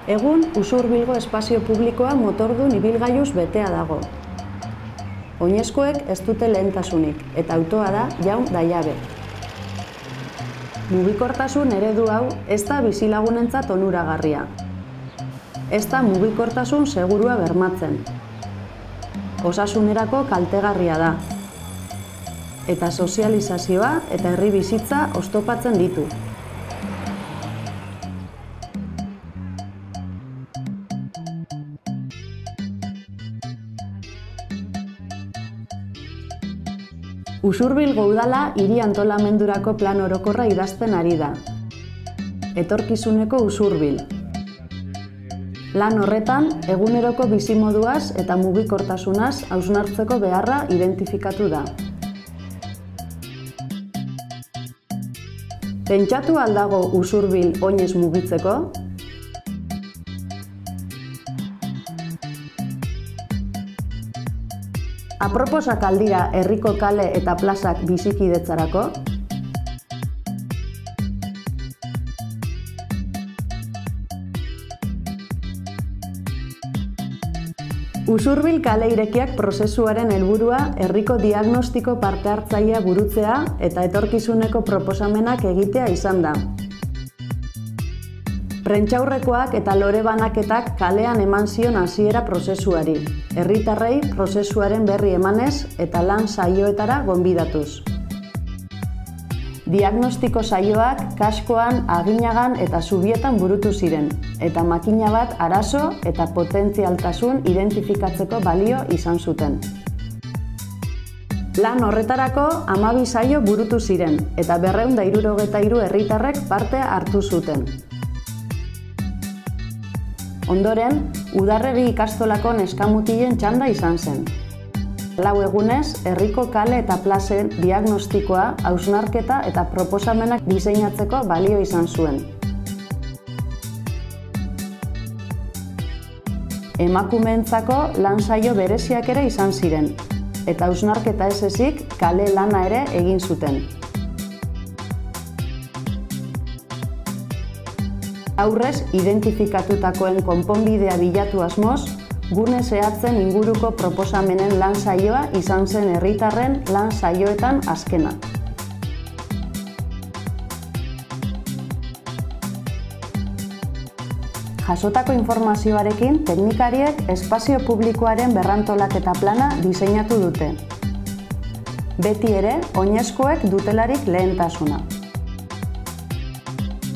Egun, Usurbilgo espazio publikoa motordun ibilgailuz betea dago. Oinezkoek ez dute lehentasunik, eta autoa da jaun da jabe. Mugikortasun eredu hau ez da bizilagunentzat onuragarria. Ez da mugikortasun segurua bermatzen. Osasunerako kaltegarria da. Eta sozializazioa eta herri bizitza oztopatzen ditu. Usurbilgo udala hiri antolamendurako plan orokorra idazten ari da. Etorkizuneko Usurbil. Lan horretan, eguneroko bizimoduaz eta mugikortasunaz hausnartzeko beharra identifikatu da. Pentsatu al dago Usurbil oinez mugitzeko? Aproposak aldira herriko kale eta plazak bizikidetzarako? Usurbil kale irekiak prozesuaren helburua herriko diagnostiko parte hartzailea burutzea eta etorkizuneko proposamenak egitea izan da. Prentsaurrekoak eta lore banaketak kalean eman zion hasiera prozesuari, herritarrei prozesuaren berri emanez eta lan saioetara gonbidatuz. Diagnostiko saioak Kaskoan, Aginagan eta Zubietan burutu ziren, eta makina bat arazo eta potentzialtasun identifikatzeko balio izan zuten. Lan horretarako 12 saio burutu ziren, eta 263 herritarrek parte hartu zuten. Ondoren, Udarregi ikastolako neskamutilen txanda izan zen. 4 egunez, herriko kale eta plazen diagnostikoa, hausnarketa eta proposamenak diseinatzeko balio izan zuen. Emakumeentzako lan saio bereziak ere izan ziren, eta hausnarketa ez ezik kale lana ere egin zuten. Aurrez identifikatutakoen konponbidea bilatu asmoz, gune zehatzen inguruko proposamenen lan saioa izan zen herritarren lan saioetan azkena. Jasotako informazioarekin, teknikariek espazio publikoaren berrantolaketa plana diseinatu dute. Beti ere, oinezkoek dutelarik lehentasuna.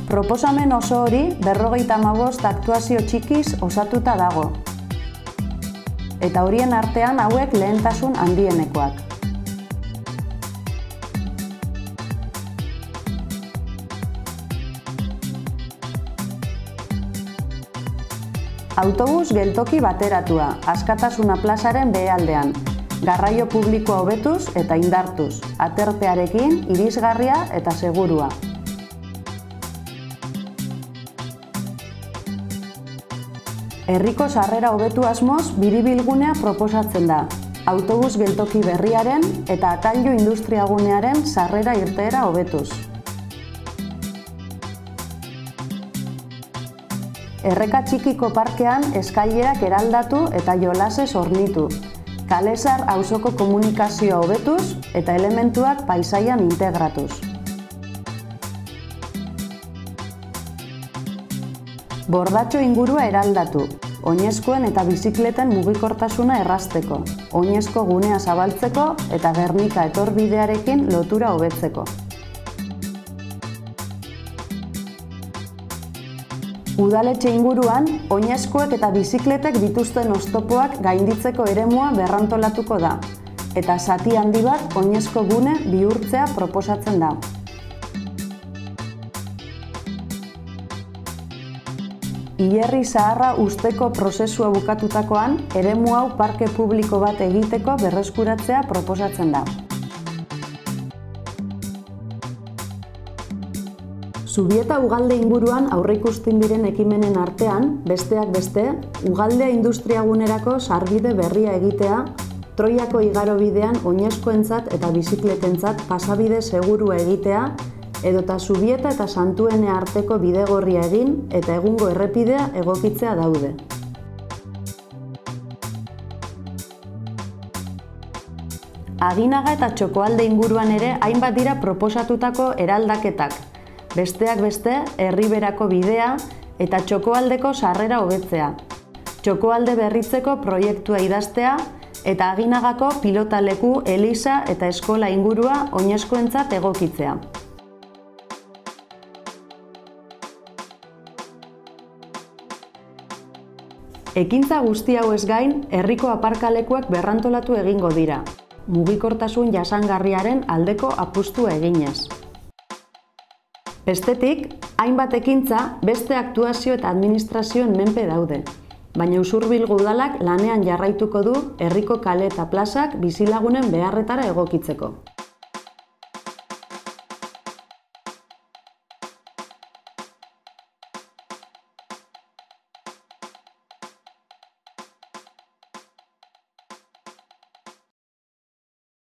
Proposamen oso hori 55 aktuazio txikiz osatuta dago. Eta horien artean hauek lehentasun handienekoak. Autobus geltoki bateratua, Askatasuna plazaren behealdean. Garraio publikoa hobetuz eta indartuz, aterpearekin, irisgarria eta segurua. Herriko sarrera hobetu asmoz biribilgunea proposatzen da, autobus geltoki berriaren eta atailu industriagunearen sarrera irteera hobetuz. Erreka txikiko parkean eskailerak eraldatu eta jolasez hornitu, Kalezar auzoko komunikazioa hobetuz eta elementuak paisaian integratuz. Bordatxo ingurua eraldatu, oinezkoen eta bizikleten mugikortasuna errazteko, oinezko gunea zabaltzeko eta Gernika etorbidearekin lotura hobetzeko. Udaletxe inguruan, oinezkoek eta bizikletek dituzten oztopoak gainditzeko eremua berrantolatuko da, eta zati handi bat oinezko gune bihurtzea proposatzen da. Hilerri zaharra uzteko prozesua bukatutakoan, eremu hau parke publiko bat egiteko berreskuratzea proposatzen da. Zubieta ugalde inguruan aurreikusten diren ekimenen artean, besteak beste, ugaldea industriagunerako sarbide berria egitea, Troiako igarobidean oinezkoentzat eta bizikletentzat pasabide segurua egitea edota Zubieta eta Santuene arteko bidegorria egin eta egungo errepidea egokitzea daude. Aginaga eta Txokoalde inguruan ere hainbat dira proposatutako eraldaketak, besteak beste Erriberako bidea eta Txokoaldeko sarrera hobetzea, Txokoalde berritzeko proiektua idaztea eta Aginagako pilotaleku, eliza eta eskola ingurua oinezkoentzat egokitzea. Ekintza guzti hauez gain, herriko aparkalekuak berrantolatu egingo dira, mugikortasun jasangarriaren aldeko apustua eginez. Bestetik, hainbat ekintza beste aktuazio eta administrazioen menpe daude, baina Usurbilgo udalak lanean jarraituko du herriko kale eta plazak bizilagunen beharretara egokitzeko.